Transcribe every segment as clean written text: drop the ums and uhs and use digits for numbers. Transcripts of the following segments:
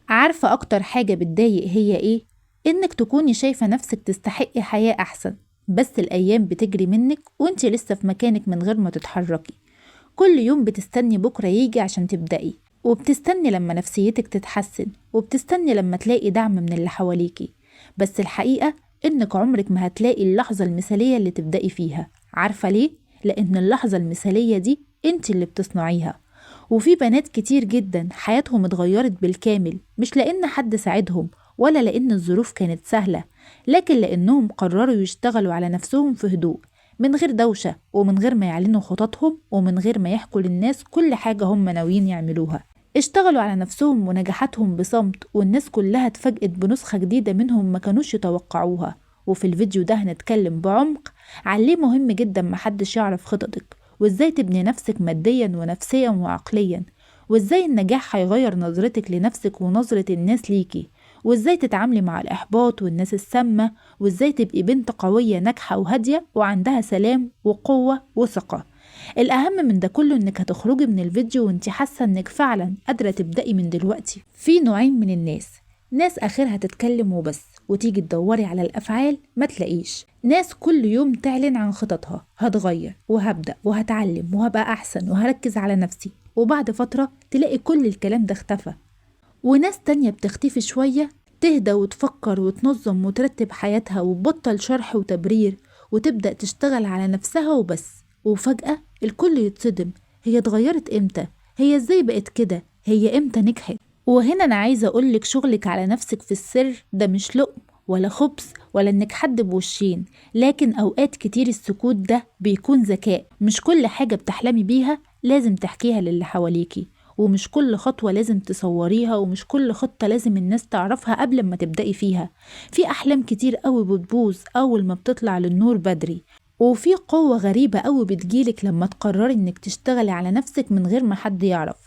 عارفة أكتر حاجة بتضايق هي إيه؟ إنك تكوني شايفة نفسك تستحقي حياة أحسن، بس الأيام بتجري منك وإنتي لسه في مكانك من غير ما تتحركي. كل يوم بتستني بكرة يجي عشان تبدأي، وبتستني لما نفسيتك تتحسن، وبتستني لما تلاقي دعم من اللي حواليكي. بس الحقيقة إنك عمرك ما هتلاقي اللحظة المثالية اللي تبدأي فيها. عارفة ليه؟ لأن اللحظة المثالية دي إنتي اللي بتصنعيها. وفي بنات كتير جدا حياتهم اتغيرت بالكامل، مش لأن حد ساعدهم ولا لأن الظروف كانت سهلة، لكن لأنهم قرروا يشتغلوا على نفسهم في هدوء، من غير دوشة ومن غير ما يعلنوا خططهم ومن غير ما يحكوا للناس كل حاجة هم ناويين يعملوها. اشتغلوا على نفسهم ونجاحاتهم بصمت، والناس كلها اتفاجئت بنسخة جديدة منهم ما كانوش يتوقعوها. وفي الفيديو ده هنتكلم بعمق عن ليه مهم جدا محدش يعرف خططك، وازاي تبني نفسك ماديا ونفسيا وعقليا، وازاي النجاح هيغير نظرتك لنفسك ونظرة الناس ليكي، وازاي تتعاملي مع الإحباط والناس السامة، وازاي تبقي بنت قوية ناجحة وهادية وعندها سلام وقوة وثقة. الأهم من ده كله إنك هتخرجي من الفيديو وانت حاسة إنك فعلا قادرة تبدأي من دلوقتي. في نوعين من الناس: ناس آخرها تتكلم وبس وتيجي تدوري على الأفعال ما تلاقيش، ناس كل يوم تعلن عن خططها، هتغير وهبدأ وهتعلم وهبقى أحسن وهركز على نفسي، وبعد فترة تلاقي كل الكلام ده اختفى. وناس تانية بتختفي شوية، تهدى وتفكر وتنظم وترتب حياتها وتبطل شرح وتبرير، وتبدأ تشتغل على نفسها وبس، وفجأة الكل يتصدم: هي اتغيرت امتى؟ هي ازاي بقت كده؟ هي امتى نجحت؟ وهنا أنا عايزة أقولك شغلك على نفسك في السر ده مش لقم ولا خبز ولا إنك حد بوشين، لكن أوقات كتير السكوت ده بيكون ذكاء. مش كل حاجة بتحلمي بيها لازم تحكيها للي حواليكي، ومش كل خطوة لازم تصوريها، ومش كل خطة لازم الناس تعرفها قبل ما تبدأي فيها. في أحلام كتير قوي بتبوظ أول ما بتطلع للنور بدري، وفي قوة غريبة قوي بتجيلك لما تقرري إنك تشتغلي على نفسك من غير ما حد يعرف،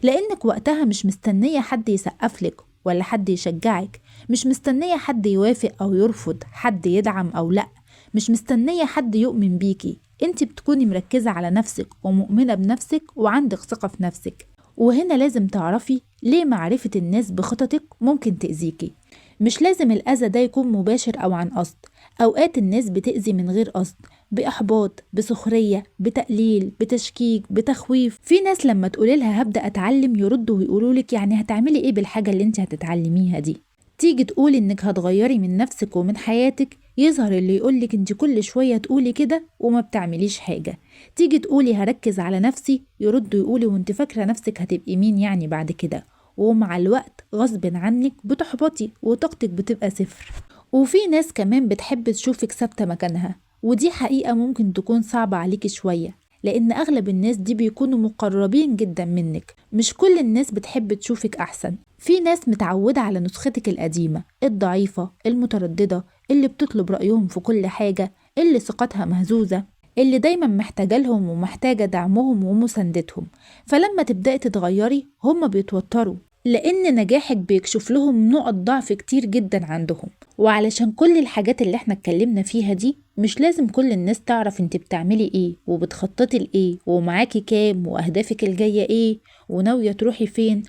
لأنك وقتها مش مستنية حد يسقفلك ولا حد يشجعك، مش مستنية حد يوافق أو يرفض، حد يدعم أو لأ، مش مستنية حد يؤمن بيكي. انت بتكوني مركزة على نفسك ومؤمنة بنفسك وعندك ثقة في نفسك. وهنا لازم تعرفي ليه معرفة الناس بخططك ممكن تأذيكي. مش لازم الأذى ده يكون مباشر أو عن قصد، أوقات الناس بتأذي من غير قصد، بإحباط، بسخرية، بتقليل، بتشكيك، بتخويف. في ناس لما تقولي لها هبدأ أتعلم يردوا ويقولولك يعني هتعملي إيه بالحاجة اللي انت هتتعلميها دي؟ تيجي تقولي إنك هتغيري من نفسك ومن حياتك، يظهر اللي يقولك انت كل شوية تقولي كده وما بتعمليش حاجة. تيجي تقولي هركز على نفسي، يردوا يقولي وانت فاكرة نفسك هتبقي مين يعني بعد كده؟ ومع الوقت غصب عنك بتحبطي وطاقتك بتبقى صفر. وفي ناس كمان بتحب تشوفك ثابتة مكانها، ودي حقيقة ممكن تكون صعبة عليكي شوية، لأن أغلب الناس دي بيكونوا مقربين جدا منك. مش كل الناس بتحب تشوفك أحسن، في ناس متعودة على نسختك القديمة، الضعيفة المترددة اللي بتطلب رأيهم في كل حاجة، اللي ثقتها مهزوزة، اللي دايما محتاجة لهم ومحتاجة دعمهم ومساندتهم. فلما تبدأي تتغيري هم بيتوتروا، لأن نجاحك بيكشف لهم نقط ضعف كتير جدا عندهم. وعلشان كل الحاجات اللي احنا اتكلمنا فيها دي، مش لازم كل الناس تعرف انت بتعملي ايه وبتخططي لايه ومعاكي كام واهدافك الجاية ايه وناوية تروحي فين.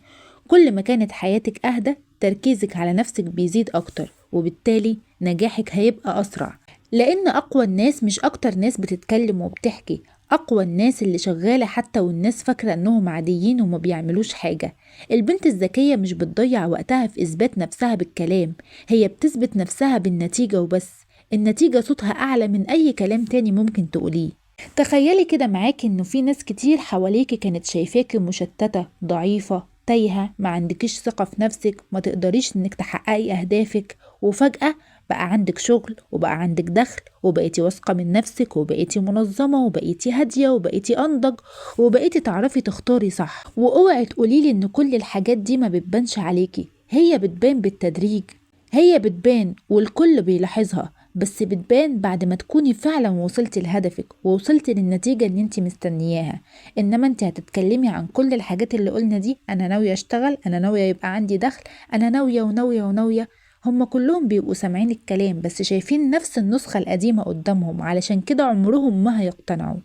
كل ما كانت حياتك اهدى، تركيزك على نفسك بيزيد اكتر، وبالتالي نجاحك هيبقى اسرع. لان اقوى الناس مش اكتر ناس بتتكلم وبتحكي، اقوى الناس اللي شغالة حتى والناس فاكرة انهم عاديين وما بيعملوش حاجة. البنت الذكية مش بتضيع وقتها في اثبات نفسها بالكلام، هي بتثبت نفسها بالنتيجة وبس. النتيجة صوتها اعلى من اي كلام تاني ممكن تقوليه. تخيلي كده معاكي انه في ناس كتير حواليكي كانت شايفاكي مشتتة، ضعيفة، تايهة، ما عندكيش ثقة في نفسك، ما تقدريش انك تحققي اهدافك، وفجأة بقى عندك شغل وبقى عندك دخل وبقيتي واثقة من نفسك وبقيتي منظمة وبقيتي هادية وبقيتي أنضج وبقيتي تعرفي تختاري صح. واوعي تقوليلي ان كل الحاجات دي ما بتبانش عليكي، هي بتبان بالتدريج، هي بتبان والكل بيلاحظها، بس بتبان بعد ما تكوني فعلا وصلتي لهدفك ووصلتي للنتيجة اللي انت مستنياها. انما انت هتتكلمي عن كل الحاجات اللي قلنا دي: انا ناوية اشتغل، انا ناوية يبقى عندي دخل، انا ناوية وناوية وناوية. هم كلهم بيبقوا سامعين الكلام بس شايفين نفس النسخة القديمة قدامهم، علشان كده عمرهم ما هيقتنعوا،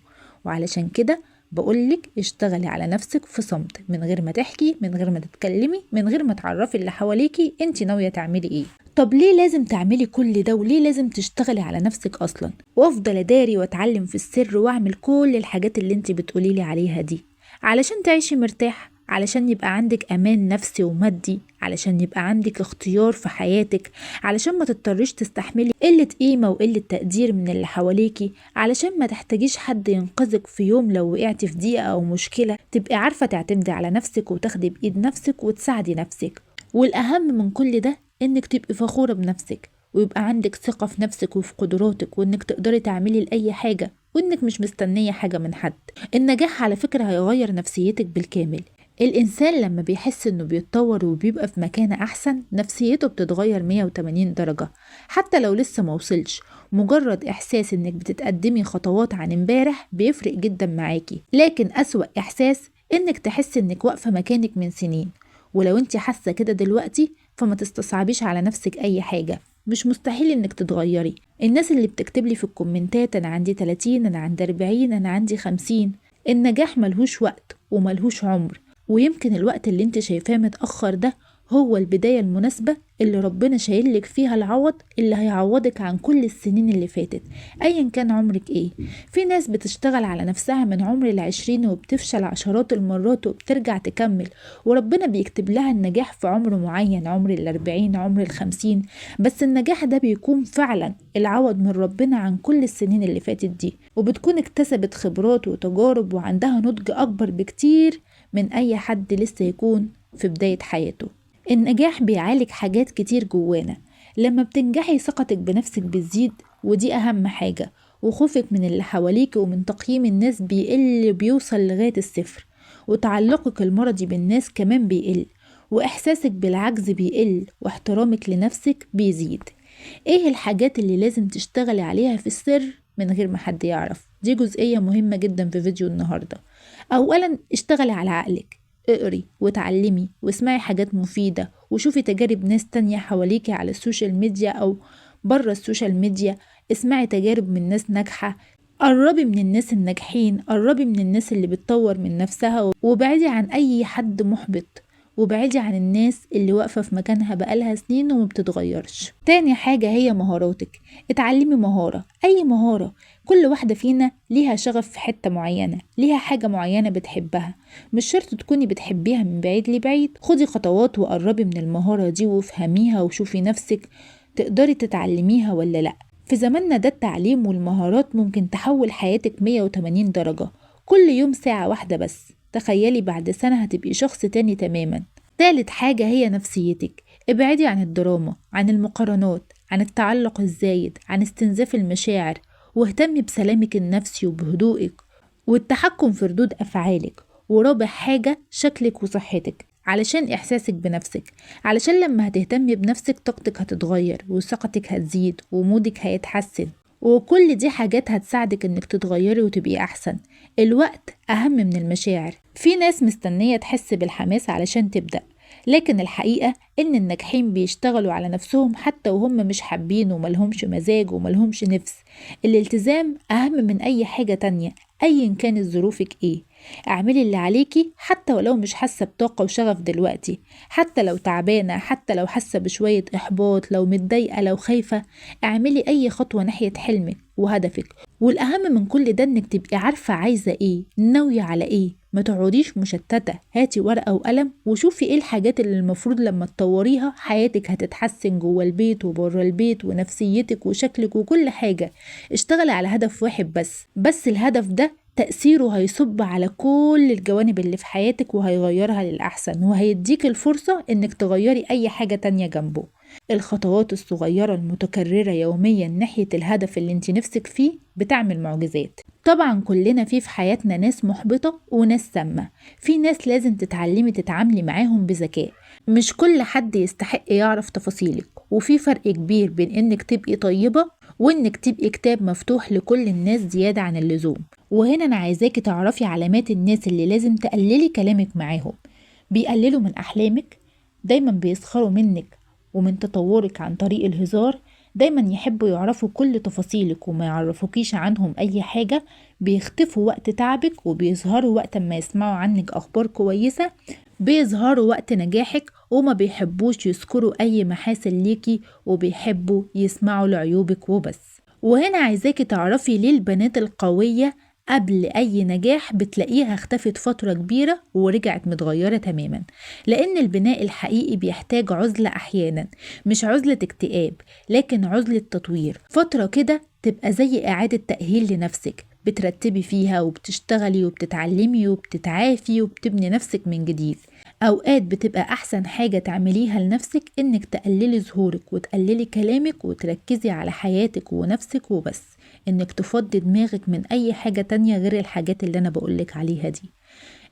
وعلشان كده بقولك اشتغلي على نفسك في صمت، من غير ما تحكي، من غير ما تتكلمي، من غير ما تعرفي اللي حواليكي انت ناوية تعملي ايه. طب ليه لازم تعملي كل ده، وليه لازم تشتغلي على نفسك اصلا، وافضل اداري واتعلم في السر واعمل كل الحاجات اللي انت بتقوليلي عليها دي؟ علشان تعيشي مرتاح، علشان يبقى عندك امان نفسي ومادي، علشان يبقى عندك اختيار في حياتك، علشان ما تضطريش تستحملي قلة قيمة وقلة تقدير من اللي حواليكي، علشان ما تحتاجيش حد ينقذك في يوم لو وقعتي في ضيقة او مشكلة، تبقي عارفة تعتمدي على نفسك وتاخدي بايد نفسك وتساعدي نفسك. والاهم من كل ده انك تبقي فخورة بنفسك، ويبقى عندك ثقة في نفسك وفي قدراتك، وانك تقدري تعملي لأي حاجة، وانك مش مستنية حاجة من حد. النجاح على فكرة هيغير نفسيتك بالكامل. الإنسان لما بيحس إنه بيتطور وبيبقى في مكان أحسن، نفسيته بتتغير 180 درجة. حتى لو لسه موصلش، مجرد إحساس إنك بتتقدمي خطوات عن امبارح بيفرق جدا معاكي. لكن أسوأ إحساس إنك تحس إنك واقفة مكانك من سنين. ولو انت حاسة كده دلوقتي، فما تستصعبيش على نفسك أي حاجة، مش مستحيل إنك تتغيري. الناس اللي بتكتبلي في الكومنتات أنا عندي 30، أنا عندي 40، أنا عندي 50، النجاح ملهوش وقت وملهوش عمر. ويمكن الوقت اللي انت شايفاه متأخر ده هو البداية المناسبة اللي ربنا شايلك فيها العوض اللي هيعوضك عن كل السنين اللي فاتت، ايا كان عمرك ايه. في ناس بتشتغل على نفسها من عمر 20 وبتفشل عشرات المرات وبترجع تكمل، وربنا بيكتب لها النجاح في عمر معين، عمر 40، عمر 50. بس النجاح ده بيكون فعلا العوض من ربنا عن كل السنين اللي فاتت دي، وبتكون اكتسبت خبرات وتجارب وعندها نضج اكبر بكتير من أي حد لسه يكون في بداية حياته. النجاح بيعالج حاجات كتير جوانا. لما بتنجحي ثقتك بنفسك بتزيد، ودي أهم حاجة، وخوفك من اللي حواليك ومن تقييم الناس بيقل، بيوصل لغاية الصفر، وتعلقك المرضي بالناس كمان بيقل، وإحساسك بالعجز بيقل، واحترامك لنفسك بيزيد. ايه الحاجات اللي لازم تشتغلي عليها في السر من غير ما حد يعرف؟ دي جزئية مهمة جدا في فيديو النهاردة. اولا اشتغلي على عقلك، اقري وتعلمي واسمعي حاجات مفيدة، وشوفي تجارب ناس تانية حواليكي على السوشيال ميديا او بره السوشيال ميديا. اسمعي تجارب من ناس ناجحة، قربي من الناس الناجحين، قربي من الناس اللي بتطور من نفسها، وبعدي عن اي حد محبط، وبعدي عن الناس اللي واقفة في مكانها بقالها سنين وما بتتغيرش. تاني حاجة هي مهاراتك. اتعلمي مهارة، أي مهارة. كل واحدة فينا ليها شغف في حتة معينة، ليها حاجة معينة بتحبها، مش شرط تكوني بتحبيها من بعيد لبعيد. خدي خطوات وقربي من المهارة دي وافهميها، وشوفي نفسك تقدري تتعلميها ولا لأ. في زماننا ده التعليم والمهارات ممكن تحول حياتك 180 درجة. كل يوم ساعة واحدة بس، تخيلي بعد سنة هتبقي شخص تاني تماما. تالت حاجة هي نفسيتك. ابعدي عن الدراما، عن المقارنات، عن التعلق الزايد، عن استنزاف المشاعر، واهتمي بسلامك النفسي وبهدوئك والتحكم في ردود أفعالك. ورابع حاجة شكلك وصحتك، علشان إحساسك بنفسك، علشان لما هتهتمي بنفسك طاقتك هتتغير وثقتك هتزيد ومودك هيتحسن، وكل دي حاجات هتساعدك انك تتغيري وتبقي احسن. الوقت اهم من المشاعر. في ناس مستنية تحس بالحماس علشان تبدأ، لكن الحقيقة ان الناجحين بيشتغلوا على نفسهم حتى وهم مش حابين وملهمش مزاج وملهمش نفس. الالتزام اهم من اي حاجة تانية، ايا كانت ظروفك ايه. اعملي اللي عليكي حتى ولو مش حاسة بطاقة وشغف دلوقتي، حتى لو تعبانة، حتى لو حاسة بشوية احباط، لو متضايقة، لو خايفة. اعملي اي خطوة ناحية حلمك وهدفك. والاهم من كل ده انك تبقي عارفة عايزة ايه، ناوية على ايه. ما تقعديش مشتتة، هاتي ورقة وقلم وشوفي ايه الحاجات اللي المفروض لما تطوريها حياتك هتتحسن جوه البيت وبره البيت، ونفسيتك وشكلك وكل حاجة. اشتغلي على هدف واحد بس الهدف ده تأثيره هيصب على كل الجوانب اللي في حياتك وهيغيرها للأحسن، وهيديك الفرصة انك تغيري اي حاجة تانية جنبه. الخطوات الصغيرة المتكررة يوميا ناحية الهدف اللي انت نفسك فيه بتعمل معجزات. طبعا كلنا في حياتنا ناس محبطة وناس سامة. في ناس لازم تتعلمي تتعاملي معاهم بذكاء، مش كل حد يستحق يعرف تفاصيلك. وفي فرق كبير بين انك تبقي طيبة وانك تبقي كتاب مفتوح لكل الناس زيادة عن اللزوم. وهنا انا عايزاكي تعرفي علامات الناس اللي لازم تقللي كلامك معاهم. بيقللوا من احلامك، دايما بيسخروا منك ومن تطورك عن طريق الهزار، دايما يحبوا يعرفوا كل تفاصيلك وما يعرفوكيش عنهم أي حاجة، بيختفوا وقت تعبك وبيظهروا وقت ما يسمعوا عنك أخبار كويسة، بيظهروا وقت نجاحك وما بيحبوش يذكروا أي محاسن ليكي وبيحبوا يسمعوا لعيوبك وبس. وهنا عايزاكي تعرفي ليه البنات القوية قبل أي نجاح بتلاقيها اختفت فترة كبيرة ورجعت متغيرة تماما، لأن البناء الحقيقي بيحتاج عزلة أحيانا، مش عزلة اكتئاب لكن عزلة تطوير، فترة كده تبقى زي إعادة تأهيل لنفسك، بترتبي فيها وبتشتغلي وبتتعلمي وبتتعافي وبتبني نفسك من جديد. أوقات بتبقى أحسن حاجة تعمليها لنفسك إنك تقللي ظهورك وتقللي كلامك وتركزي على حياتك ونفسك وبس، إنك تفضي دماغك من أي حاجة تانية غير الحاجات اللي أنا بقولك عليها دي.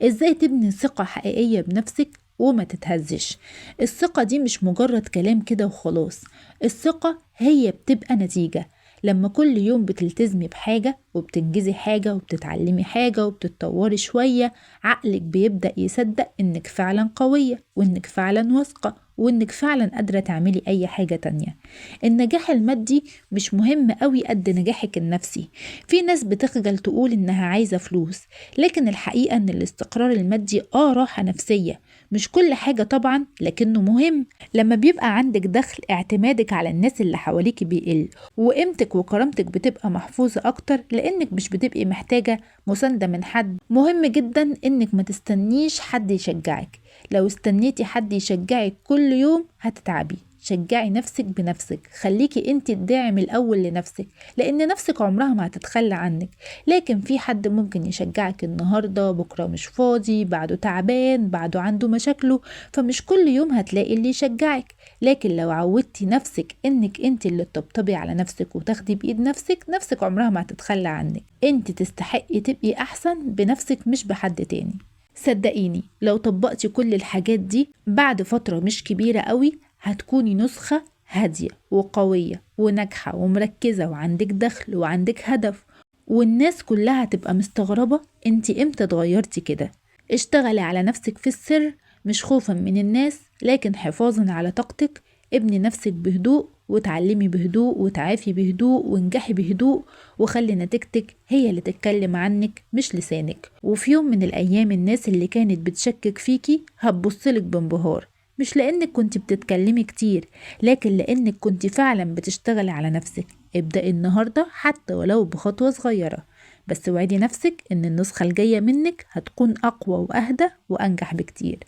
إزاي تبني ثقة حقيقية بنفسك وما تتهزش؟ الثقة دي مش مجرد كلام كده وخلاص، الثقة هي بتبقى نتيجة لما كل يوم بتلتزمي بحاجة وبتنجزي حاجة وبتتعلمي حاجة وبتتطوري شوية، عقلك بيبدأ يصدق إنك فعلا قوية وإنك فعلا واثقة وإنك فعلا قادرة تعملي أي حاجة تانية. النجاح المادي مش مهم قوي قد نجاحك النفسي. في ناس بتخجل تقول إنها عايزة فلوس، لكن الحقيقة إن الاستقرار المادي راحة نفسية، مش كل حاجة طبعا لكنه مهم. لما بيبقى عندك دخل، اعتمادك على الناس اللي حواليك بيقل وقيمتك وكرامتك بتبقى محفوظة أكتر، لأنك مش بتبقي محتاجة مساندة من حد. مهم جدا إنك ما تستنيش حد يشجعك، لو استنيتي حد يشجعك كل يوم هتتعبي. شجعي نفسك بنفسك، خليكي انت الداعم الأول لنفسك، لأن نفسك عمرها ما هتتخلى عنك. لكن في حد ممكن يشجعك النهاردة، بكرة مش فاضي، بعده تعبان، بعده عنده مشاكله، فمش كل يوم هتلاقي اللي يشجعك. لكن لو عودتي نفسك انك انت اللي تطبطبي على نفسك وتاخدي بإيد نفسك، نفسك عمرها ما هتتخلى عنك. انت تستحقي تبقي أحسن بنفسك مش بحد تاني. صدقيني لو طبقتي كل الحاجات دي بعد فترة مش كبيرة قوي، هتكوني نسخة هادية وقوية وناجحة ومركزة وعندك دخل وعندك هدف، والناس كلها تبقى مستغربة انتي امتى اتغيرتي كده. اشتغلي على نفسك في السر، مش خوفا من الناس لكن حفاظا على طاقتك. ابني نفسك بهدوء وتعلمي بهدوء وتعافي بهدوء وانجحي بهدوء، وخلي نتيجتك هي اللي تتكلم عنك مش لسانك. وفي يوم من الأيام الناس اللي كانت بتشكك فيكي هتبصلك بانبهار، مش لأنك كنت بتتكلمي كتير لكن لأنك كنت فعلا بتشتغلي على نفسك. ابدأي النهاردة حتى ولو بخطوة صغيرة، بس وعدي نفسك إن النسخة الجاية منك هتكون أقوى وأهدى وأنجح بكتير.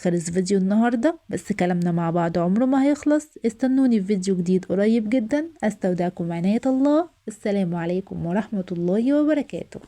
خلص فيديو النهاردة، بس كلامنا مع بعض عمره ما هيخلص. استنوني في فيديو جديد قريب جدا. استودعكم عناية الله. السلام عليكم ورحمة الله وبركاته.